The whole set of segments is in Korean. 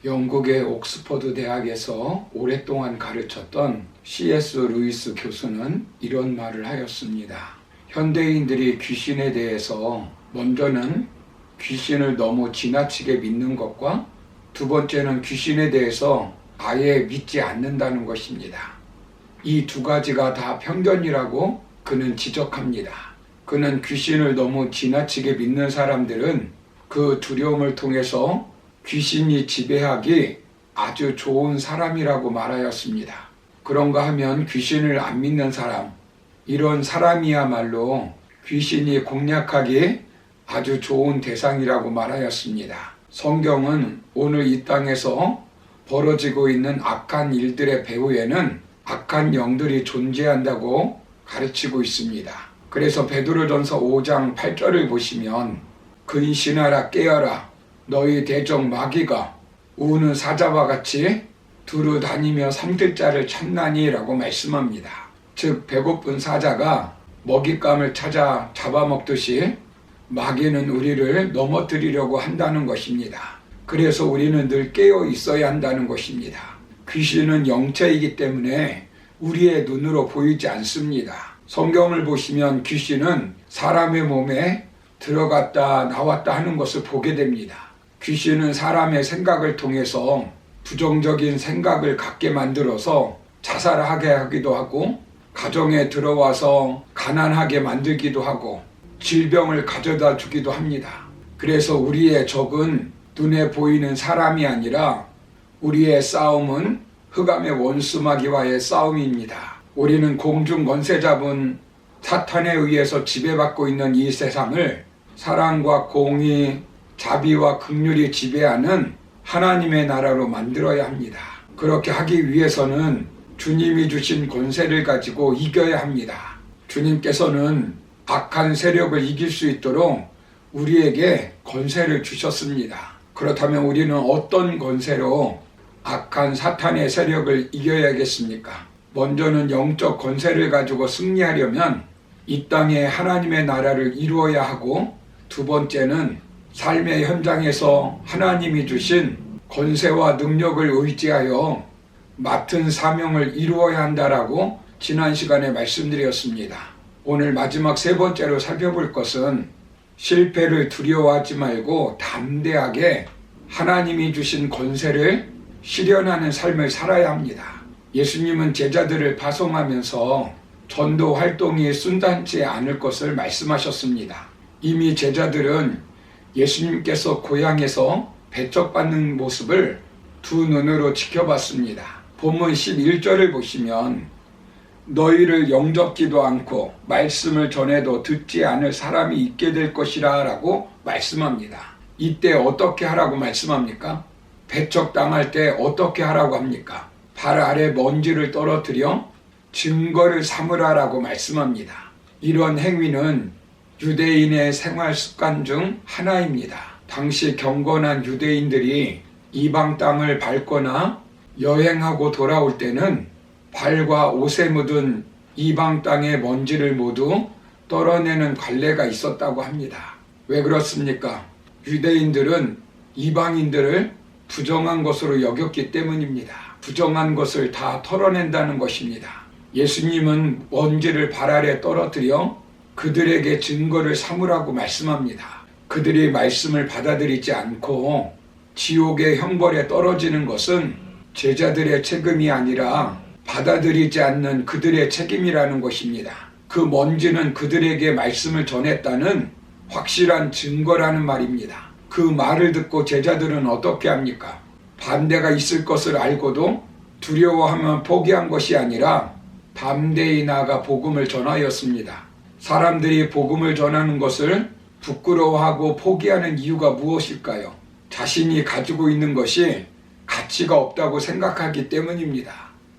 영국의 옥스퍼드 대학에서 오랫동안 가르쳤던 C.S. 루이스 교수는 이런 말을 하였습니다. 현대인들이 귀신에 대해서 먼저는 귀신을 너무 지나치게 믿는 것과 두 번째는 귀신에 대해서 아예 믿지 않는다는 것입니다. 이 두 가지가 다 편견이라고 그는 지적합니다. 그는 귀신을 너무 지나치게 믿는 사람들은 그 두려움을 통해서 귀신이 지배하기 아주 좋은 사람이라고 말하였습니다. 그런가 하면 귀신을 안 믿는 사람, 이런 사람이야말로 귀신이 공략하기 아주 좋은 대상이라고 말하였습니다. 성경은 오늘 이 땅에서 벌어지고 있는 악한 일들의 배후에는 악한 영들이 존재한다고 가르치고 있습니다. 그래서 베드로전서 5장 8절을 보시면 근신하라 깨어라 너희 대적 마귀가 우는 사자와 같이 두루 다니며 삼킬자를 찾나니 라고 말씀합니다. 즉 배고픈 사자가 먹잇감을 찾아 잡아먹듯이 마귀는 우리를 넘어뜨리려고 한다는 것입니다. 그래서 우리는 늘 깨어 있어야 한다는 것입니다. 귀신은 영체이기 때문에 우리의 눈으로 보이지 않습니다. 성경을 보시면 귀신은 사람의 몸에 들어갔다 나왔다 하는 것을 보게 됩니다. 귀신은 사람의 생각을 통해서 부정적인 생각을 갖게 만들어서 자살하게 하기도 하고 가정에 들어와서 가난하게 만들기도 하고 질병을 가져다 주기도 합니다. 그래서 우리의 적은 눈에 보이는 사람이 아니라 우리의 싸움은 흑암의 원수 마귀와의 싸움입니다. 우리는 공중 권세 잡은 사탄에 의해서 지배받고 있는 이 세상을 사랑과 공의, 자비와 긍휼이 지배하는 하나님의 나라로 만들어야 합니다. 그렇게 하기 위해서는 주님이 주신 권세를 가지고 이겨야 합니다. 주님께서는 악한 세력을 이길 수 있도록 우리에게 권세를 주셨습니다. 그렇다면 우리는 어떤 권세로 악한 사탄의 세력을 이겨야겠습니까? 먼저는 영적 권세를 가지고 승리하려면 이 땅에 하나님의 나라를 이루어야 하고, 두 번째는 삶의 현장에서 하나님이 주신 권세와 능력을 의지하여 맡은 사명을 이루어야 한다라고 지난 시간에 말씀드렸습니다. 오늘 마지막 세 번째로 살펴볼 것은 실패를 두려워하지 말고 담대하게 하나님이 주신 권세를 실현하는 삶을 살아야 합니다. 예수님은 제자들을 파송하면서 전도 활동이 순탄치 않을 것을 말씀하셨습니다. 이미 제자들은 예수님께서 고향에서 배척받는 모습을 두 눈으로 지켜봤습니다. 본문 11절을 보시면 너희를 영접지도 않고 말씀을 전해도 듣지 않을 사람이 있게 될 것이라 라고 말씀합니다. 이때 어떻게 하라고 말씀합니까? 배척당할 때 어떻게 하라고 합니까? 발 아래 먼지를 떨어뜨려 증거를 삼으라라고 말씀합니다. 이런 행위는 유대인의 생활 습관 중 하나입니다. 당시 경건한 유대인들이 이방 땅을 밟거나 여행하고 돌아올 때는 발과 옷에 묻은 이방 땅의 먼지를 모두 떨어내는 관례가 있었다고 합니다. 왜 그렇습니까? 유대인들은 이방인들을 부정한 것으로 여겼기 때문입니다. 부정한 것을 다 털어낸다는 것입니다. 예수님은 먼지를 발 아래 떨어뜨려 그들에게 증거를 삼으라고 말씀합니다. 그들이 말씀을 받아들이지 않고 지옥의 형벌에 떨어지는 것은 제자들의 책임이 아니라 받아들이지 않는 그들의 책임이라는 것입니다. 그 먼지는 그들에게 말씀을 전했다는 확실한 증거라는 말입니다. 그 말을 듣고 제자들은 어떻게 합니까? 반대가 있을 것을 알고도 두려워하면 포기한 것이 아니라 담대히 나아가 복음을 전하였습니다. 사람들이 복음을 전하는 것을 부끄러워하고 포기하는 이유가 무엇일까요? 자신이 가지고 있는 것이 가치가 없다고 생각하기 때문입니다.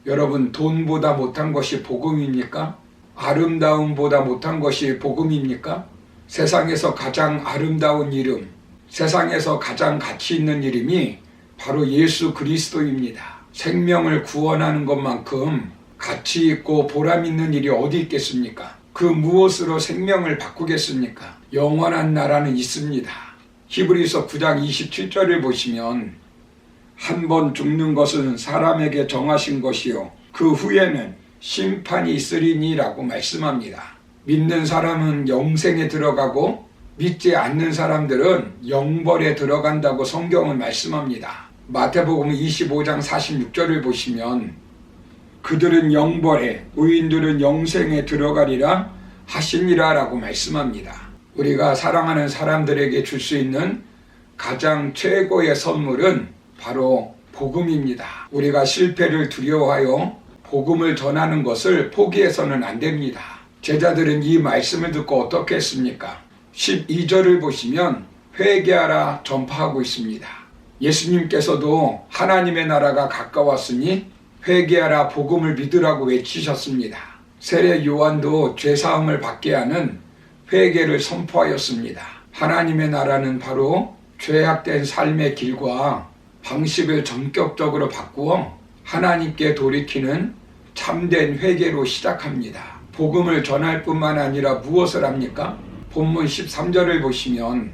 여러분, 돈보다 못한 것이 복음입니까? 아름다움보다 못한 것이 복음입니까? 세상에서 가장 아름다운 이름, 세상에서 가장 가치 있는 이름이 바로 예수 그리스도입니다. 생명을 구원하는 것만큼 가치 있고 보람 있는 일이 어디 있겠습니까? 그 무엇으로 생명을 바꾸겠습니까? 영원한 나라는 있습니다. 히브리서 9장 27절을 보시면 한 번 죽는 것은 사람에게 정하신 것이요 그 후에는 심판이 있으리니라고 말씀합니다. 믿는 사람은 영생에 들어가고 믿지 않는 사람들은 영벌에 들어간다고 성경은 말씀합니다. 마태복음 25장 46절을 보시면 그들은 영벌에 의인들은 영생에 들어가리라 하시니라 라고 말씀합니다. 우리가 사랑하는 사람들에게 줄 수 있는 가장 최고의 선물은 바로 복음입니다. 우리가 실패를 두려워하여 복음을 전하는 것을 포기해서는 안 됩니다. 제자들은 이 말씀을 듣고 어떻게 했습니까? 12절을 보시면 회개하라 전파하고 있습니다. 예수님께서도 하나님의 나라가 가까웠으니 회개하라 복음을 믿으라고 외치셨습니다. 세례 요한도 죄사함을 받게 하는 회개를 선포하였습니다. 하나님의 나라는 바로 죄악된 삶의 길과 방식을 전격적으로 바꾸어 하나님께 돌이키는 참된 회개로 시작합니다. 복음을 전할 뿐만 아니라 무엇을 합니까? 본문 13절을 보시면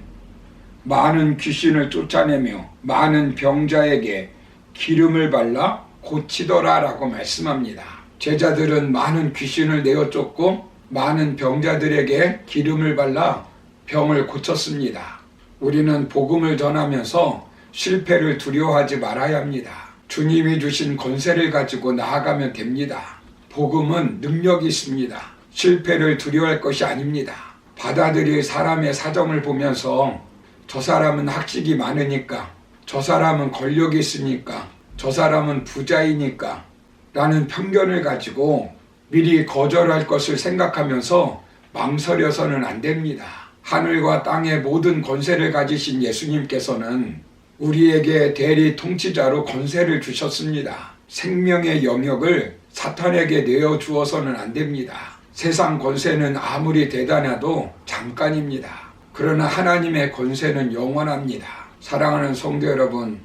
많은 귀신을 쫓아내며 많은 병자에게 기름을 발라 고치더라 라고 말씀합니다. 제자들은 많은 귀신을 내어 쫓고 많은 병자들에게 기름을 발라 병을 고쳤습니다. 우리는 복음을 전하면서 실패를 두려워하지 말아야 합니다. 주님이 주신 권세를 가지고 나아가면 됩니다. 복음은 능력이 있습니다. 실패를 두려워할 것이 아닙니다. 받아들일 사람의 사정을 보면서 저 사람은 학식이 많으니까, 저 사람은 권력이 있으니까, 저 사람은 부자이니까 라는 편견을 가지고 미리 거절할 것을 생각하면서 망설여서는 안 됩니다. 하늘과 땅의 모든 권세를 가지신 예수님께서는 우리에게 대리 통치자로 권세를 주셨습니다. 생명의 영역을 사탄에게 내어주어서는 안 됩니다. 세상 권세는 아무리 대단해도 잠깐입니다. 그러나 하나님의 권세는 영원합니다. 사랑하는 성도 여러분,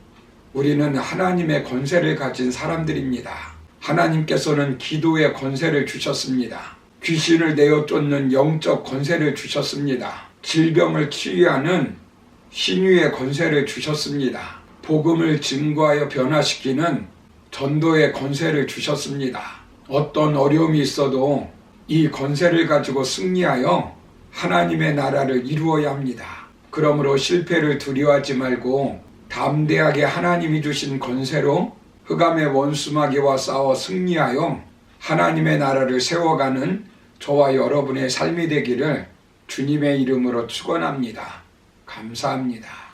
우리는 하나님의 권세를 가진 사람들입니다. 하나님께서는 기도의 권세를 주셨습니다. 귀신을 내어 쫓는 영적 권세를 주셨습니다. 질병을 치유하는 신유의 권세를 주셨습니다. 복음을 증거하여 변화시키는 전도의 권세를 주셨습니다. 어떤 어려움이 있어도 이 권세를 가지고 승리하여 하나님의 나라를 이루어야 합니다. 그러므로 실패를 두려워하지 말고 담대하게 하나님이 주신 권세로 흑암의 원수마귀와 싸워 승리하여 하나님의 나라를 세워가는 저와 여러분의 삶이 되기를 주님의 이름으로 축원합니다. 감사합니다.